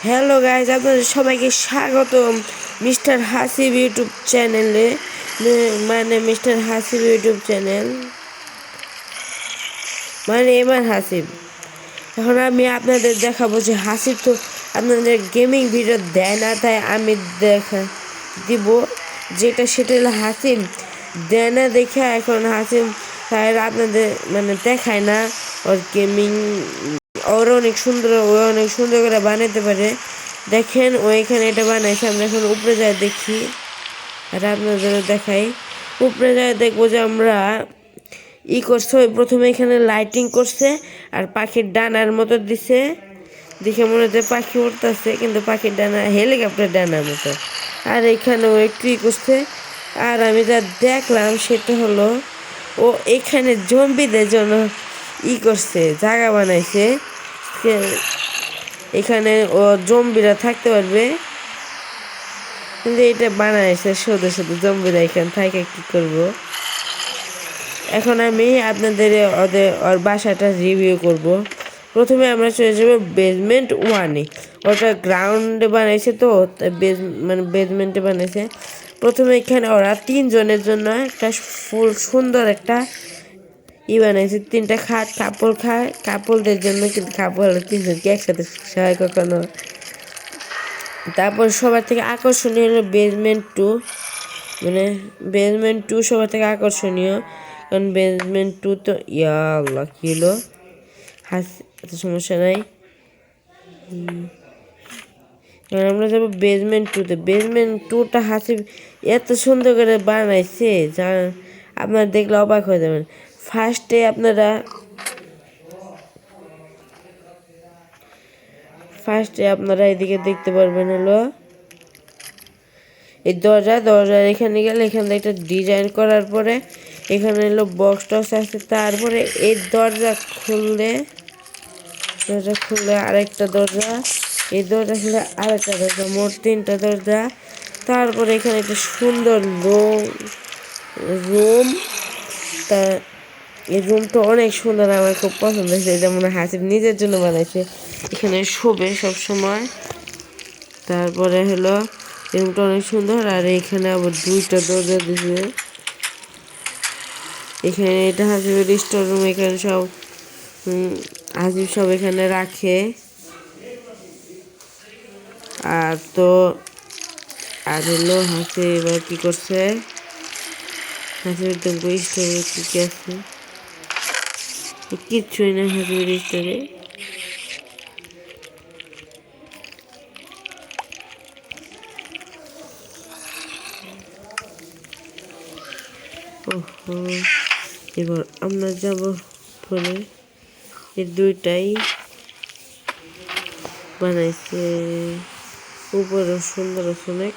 Hello guys, আপনাদের সবাইকে স্বাগতম মিস্টার হাসিব ইউটিউব চ্যানেলে। মিস্টার হাসিব ইউটিউব চ্যানেল এবার হাসিব। এখন আমি আপনাদের দেখাবো যে হাসিব তো আপনাদের গেমিং ভিডিও দেয় না, তাই আমি দিব সেটা হলো হাসিব দেয় না দেখে এখন হাসিব তাই আপনাদের দেখায় না। ওর গেমিং ওর অনেক সুন্দর, ও অনেক সুন্দর করে বানাতে পারে। দেখেন ও এখানে এটা বানাইছে। আমরা এখন উপরে যাই দেখি আর আপনাদের দেখাই। উপরে যাই দেখবো যে আমরা করছে, প্রথমে এখানে লাইটিং করছে আর পাখির ডানার মতো দিছে, দেখে মনে হচ্ছে পাখি উঠতেছে, কিন্তু পাখির ডানা হেলিকপ্টার ডানার মতো। আর এখানেও একটু করছে। আর আমি যা দেখলাম সেটা হলো ও এখানে জম্বিদের জন্য করছে, জায়গা বানাইছে। এখানে ও জম্বিরা থাকতে পারবে, কিন্তু এটা বানাইছে শুধু শুধু জম্বিরা এখানে থাকে কি করব। এখন আমি আপনাদের ওর বাসাটা রিভিউ করব। প্রথমে আমরা চলে যাবো বেসমেন্ট 1-এ। ওটা গ্রাউন্ডে বানাইছে, তো বেসমেন্টে বানাইছে। প্রথমে এখানে ওরা 3 জনের জন্য একটা ফুল সুন্দর একটা বানাইছে। 3টা খাট, কাপড়দের জন্য, কিন্তু কাপড় 3 জনকে একসাথে সহায় কখনো। তারপর সবার থেকে আকর্ষণীয় হলো বেসমেন্ট 2। বেসমেন্ট 2 সবার থেকে আকর্ষণীয়, কারণ বেসমেন্ট 2 তো আল্লাহ কি হলো, সমস্যা নাই। আমরা যাবো বেসমেন্ট 2-তে। বেসমেন্ট 2টা হাসিব এত সুন্দর করে বানাইছে যা আপনারা দেখলে অবাক হয়ে যাবেন। ফার্স্টে আপনারা এদিকে দেখতে পারবেন হলো এই দরজার এখানে গেলে এখানে একটা ডিজাইন করার পরে এখানে হলো বক্স টক্স আছে। তারপরে এই দরজা খুললে আরেকটা দরজা, এই দরজা খুলে আরেকটা দরজা, মোট 3টা দরজা। তারপরে এখানে একটা সুন্দর রুম। তা এই রুমটা অনেক সুন্দর, আমার খুব পছন্দ হয়েছে। এটা মনে হয় হাসিব নিজের জন্য বানাইছে, এখানে শোবে সবসময়। তারপরে হলো এই রুমটা অনেক সুন্দর। আর এখানে আবার 2টা দরজা দিয়েছে। এখানে এটা হাসিবের স্টোর রুম, এখানে সব হাসিব সব এখানে রাখে। আর হলো হাসিব এবার কি করছে, হাসিবের তো স্টোরে কি আছে, কিচ্ছুই না হাসিবের স্টোরে। ওহো, এবার আমরা যাব ফোনে। এই 2টাই বানাইছে, উপরে সুন্দর অনেক।